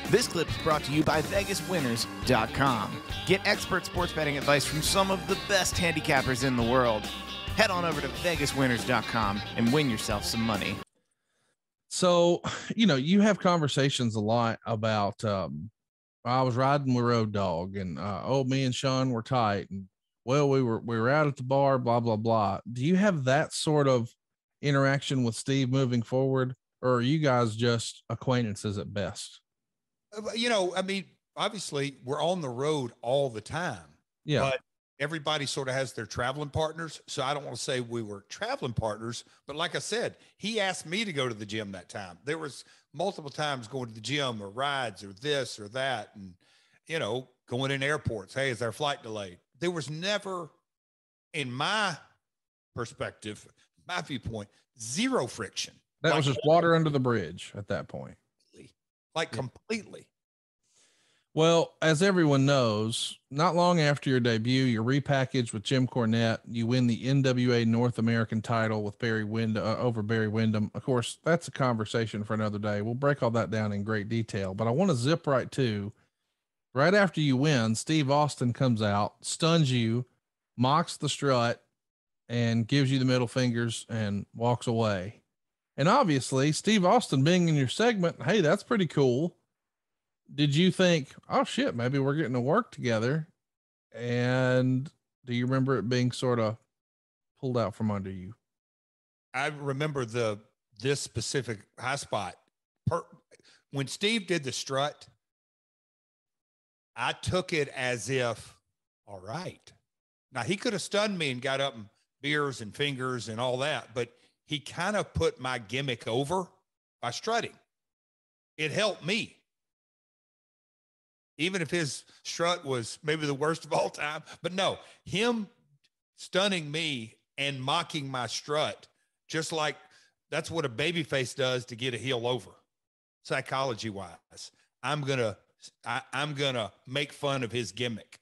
This clip is brought to you by VegasWinners.com. Get expert sports betting advice from some of the best handicappers in the world. Head on over to VegasWinners.com and win yourself some money. So, you have conversations a lot about, I was riding with Road Dogg and, me and Sean were tight, and well, we were out at the bar, blah, blah, blah. Do you have that sort of interaction with Steve moving forward, or are you guys just acquaintances at best? Obviously we're on the road all the time, but everybody sort of has their traveling partners. So I don't want to say we were traveling partners, but like I said, he asked me to go to the gym that time. There was multiple times going to the gym or rides or this or that. And, going in airports. Hey, is our flight delayed? There was never, in my perspective, my viewpoint, zero friction. That was just water under the bridge at that point. Completely. Well, as everyone knows, not long after your debut, you're repackaged with Jim Cornette. You win the NWA North American title with over Barry Windham. Of course, that's a conversation for another day. We'll break all that down in great detail, but I want to zip right to right after you win. Steve Austin comes out, stuns you, mocks the strut, and gives you the middle fingers and walks away. And obviously, Steve Austin being in your segment, hey, that's pretty cool. Did you think, oh shit, maybe we're getting to work together? And do you remember it being sort of pulled out from under you? I remember this specific high spot. When Steve did the strut, I took it as if, all right. Now he could have stunned me and got up and beers and fingers and all that, but he kind of put my gimmick over by strutting. It helped me. Even if his strut was maybe the worst of all time, but no, him stunning me and mocking my strut, just like that's what a babyface does to get a heel over. Psychology wise, I'm going to make fun of his gimmick.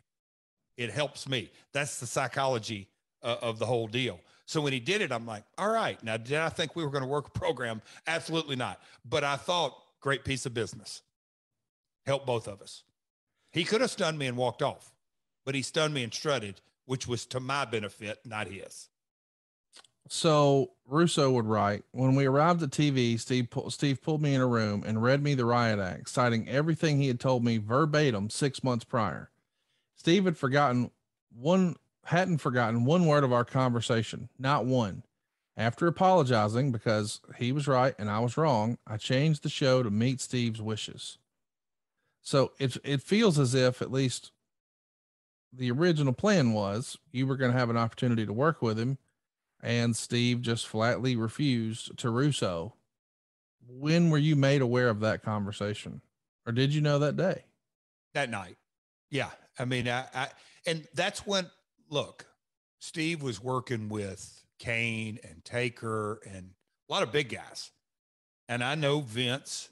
It helps me. That's the psychology of the whole deal. So when he did it, I'm like, all right. Now, did I think we were going to work a program? Absolutely not. But I thought, great piece of business. Helped both of us. He could have stunned me and walked off, but he stunned me and strutted, which was to my benefit, not his. So Russo would write, when we arrived at TV, Steve pulled me in a room and read me the riot act, citing everything he had told me verbatim 6 months prior. Steve hadn't forgotten one word of our conversation, not one. After apologizing because he was right and I was wrong, I changed the show to meet Steve's wishes. So it feels as if at least the original plan was you were going to have an opportunity to work with him, and Steve just flatly refused to Russo. When were you made aware of that conversation, or did you know that day? That night. Yeah. I mean, and that's when, look, Steve was working with Kane and Taker and a lot of big guys. And I know Vince,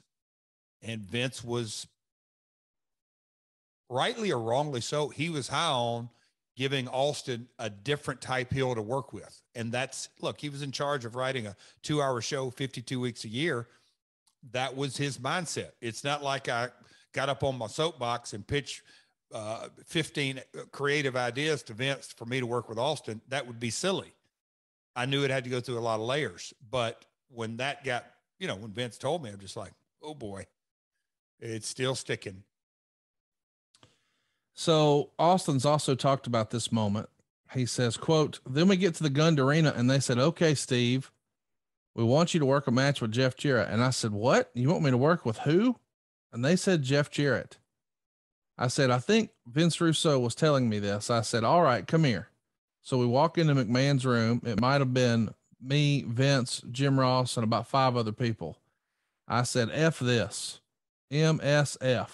and Vince was rightly or wrongly so, he was high on giving Austin a different type heel to work with. And that's, look, he was in charge of writing a 2-hour show, 52 weeks a year. That was his mindset. It's not like I got up on my soapbox and pitched 15 creative ideas to Vince for me to work with Austin. That would be silly. I knew it had to go through a lot of layers, but when that got, when Vince told me, I'm just like, oh boy, it's still sticking. So Austin's also talked about this moment. He says, quote, then we get to the Gund Arena and they said, okay, Steve, we want you to work a match with Jeff Jarrett. And I said, what? You want me to work with who? And they said, Jeff Jarrett. I said, I think Vince Russo was telling me this. I said, all right, come here. So we walk into McMahon's room. It might've been me, Vince, Jim Ross, and about 5 other people. I said, F this, MSF.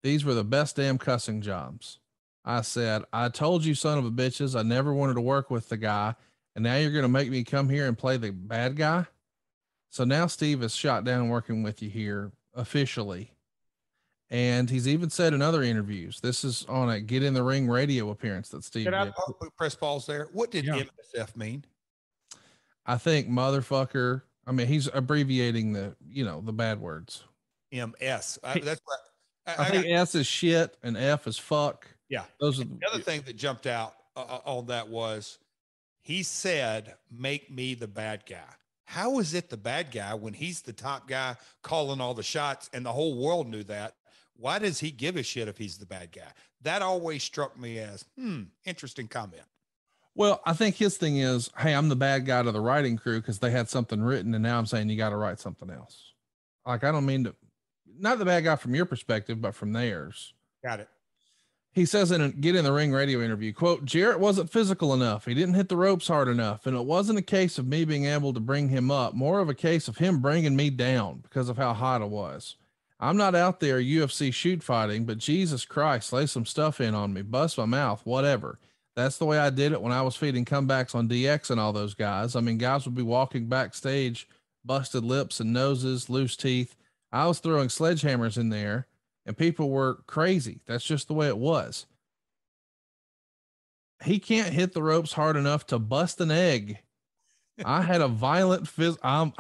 These were the best damn cussing jobs. I said, I told you, son of a bitches, I never wanted to work with the guy. And now you're going to make me come here and play the bad guy. So now Steve is shot down working with you here officially. And he's even said in other interviews, this is on a Get in the Ring radio appearance that Steve did. I press pause there? What did MSF mean? I think motherfucker. I mean, he's abbreviating the bad words. MS. That's what I think S is shit and F is fuck. Yeah. Those are the other thing that jumped out on that was he said, "Make me the bad guy." How is it the bad guy when he's the top guy calling all the shots and the whole world knew that? Why does he give a shit if he's the bad guy? That always struck me as, interesting comment. Well, I think his thing is, hey, I'm the bad guy to the writing crew because they had something written and now I'm saying you got to write something else. Like, I don't mean to, not the bad guy from your perspective, but from theirs. Got it. He says in a Get in the Ring radio interview, quote, Jarrett wasn't physical enough. He didn't hit the ropes hard enough. And it wasn't a case of me being able to bring him up, more of a case of him bringing me down because of how hot I was. I'm not out there UFC shoot fighting, but Jesus Christ, lay some stuff in on me, bust my mouth, whatever. That's the way I did it when I was feeding comebacks on DX and all those guys. I mean, guys would be walking backstage, busted lips and noses, loose teeth. I was throwing sledgehammers in there and people were crazy. That's just the way it was. He can't hit the ropes hard enough to bust an egg. I had a violent I'm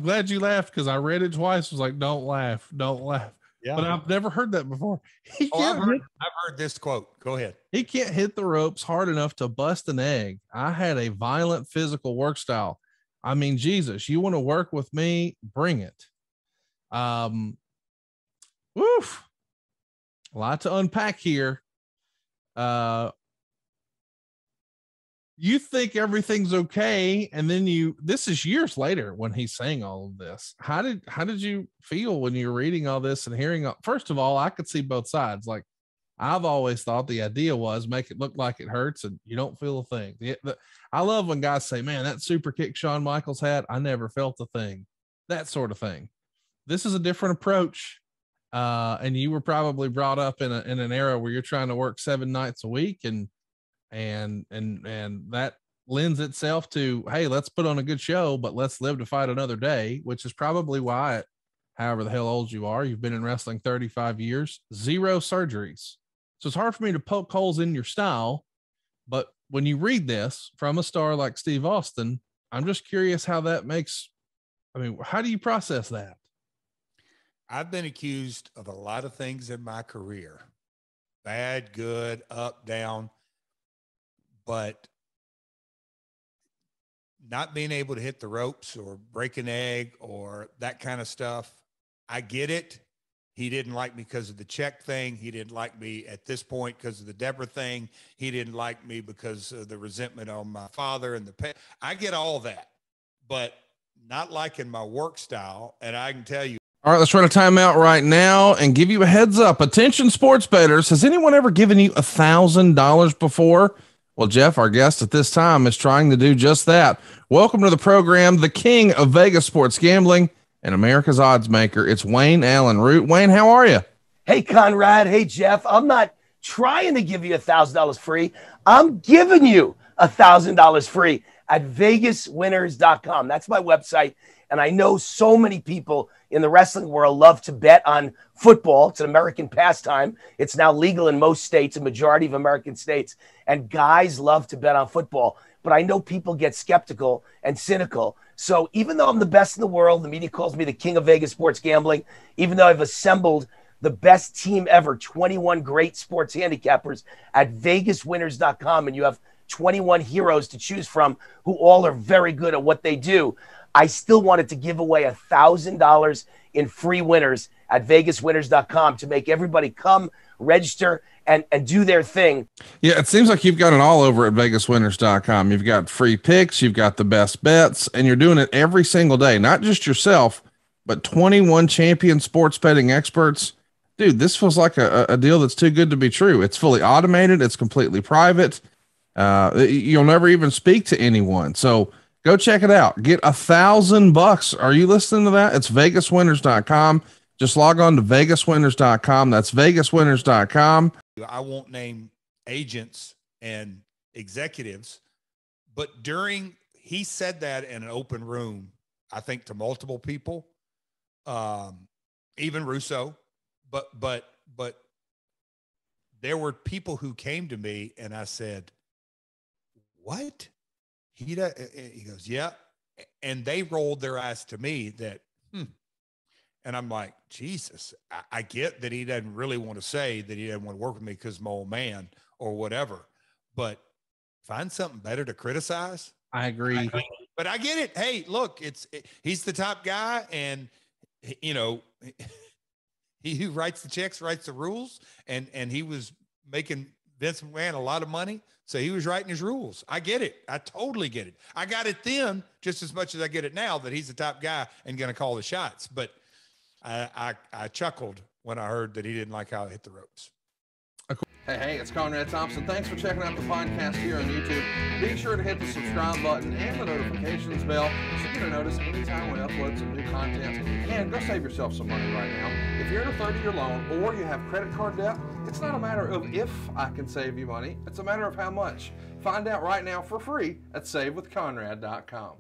glad you laughed because I read it twice. I was like, don't laugh. Yeah. But I've never heard that before. I've heard this quote. Go ahead. He can't hit the ropes hard enough to bust an egg. I had a violent physical work style. I mean, Jesus, you want to work with me? Bring it. Woof. A lot to unpack here. You think everything's okay, and then this is years later when he's saying all of this. How did you feel when you're reading all this and hearing first of all, I could see both sides. Like, I've always thought the idea was make it look like it hurts and you don't feel a thing. I love when guys say, man, that super kick Shawn Michaels had, I never felt a thing, that sort of thing. This is a different approach. And you were probably brought up in an era where you're trying to work 7 nights a week and that lends itself to, hey, let's put on a good show, but let's live to fight another day, which is probably why however the hell old you are, you've been in wrestling 35 years, 0 surgeries. So it's hard for me to poke holes in your style, but when you read this from a star like Steve Austin, I'm just curious how that makes, how do you process that? I've been accused of a lot of things in my career, bad, good, up, down, but not being able to hit the ropes or break an egg or that kind of stuff. I get it. He didn't like me because of the check thing. He didn't like me at this point because of the Deborah thing. He didn't like me because of the resentment on my father and the pay. I get all that, but not liking my work style. And I can tell you. All right, let's run a timeout right now and give you a heads up. Attention sports bettors. Has anyone ever given you $1,000 before? Well, Jeff, our guest at this time, is trying to do just that. Welcome to the program, the king of Vegas sports gambling and America's odds maker. It's Wayne Allen Root. Wayne, how are you? Hey, Conrad. Hey, Jeff. I'm not trying to give you $1,000 free. I'm giving you $1,000 free at vegaswinners.com. That's my website. And I know so many people in the wrestling world love to bet on football. It's an American pastime. It's now legal in most states, a majority of American states. And guys love to bet on football. But I know people get skeptical and cynical. So even though I'm the best in the world, the media calls me the king of Vegas sports gambling, even though I've assembled the best team ever, 21 great sports handicappers at vegaswinners.com, and you have 21 heroes to choose from who all are very good at what they do, I still wanted to give away $1,000 in free winners at vegaswinners.com to make everybody come, register, and do their thing. Yeah, it seems like you've got it all over at vegaswinners.com. You've got free picks, you've got the best bets, and you're doing it every single day. Not just yourself, but 21 champion sports betting experts. Dude, this feels like a deal that's too good to be true. It's fully automated. It's completely private. You'll never even speak to anyone. So go check it out. Get $1,000. Are you listening to that? It's vegaswinners.com. Just log on to vegaswinners.com. That's vegaswinners.com. I won't name agents and executives, but he said that in an open room, I think to multiple people, even Russo, but there were people who came to me and I said, what? He goes, yeah. And they rolled their eyes to me that, And I'm like, Jesus, I get that he doesn't really want to say that he doesn't want to work with me because I'm an old man or whatever, but find something better to criticize. I agree. But I get it. Hey, look, he's the top guy, and you know, he who writes the checks writes the rules, and he was making Vince McMahon a lot of money, so he was writing his rules. I get it. I totally get it. I got it then just as much as I get it now that he's the top guy and going to call the shots. But I chuckled when I heard that he didn't like how I hit the ropes. Hey, it's Conrad Thompson. Thanks for checking out the podcast here on YouTube. Be sure to hit the subscribe button and the notifications bell so you get a notice anytime we upload some new content. And go save yourself some money right now. If you're in a 30-year loan or you have credit card debt, it's not a matter of if I can save you money. It's a matter of how much. Find out right now for free at SaveWithConrad.com.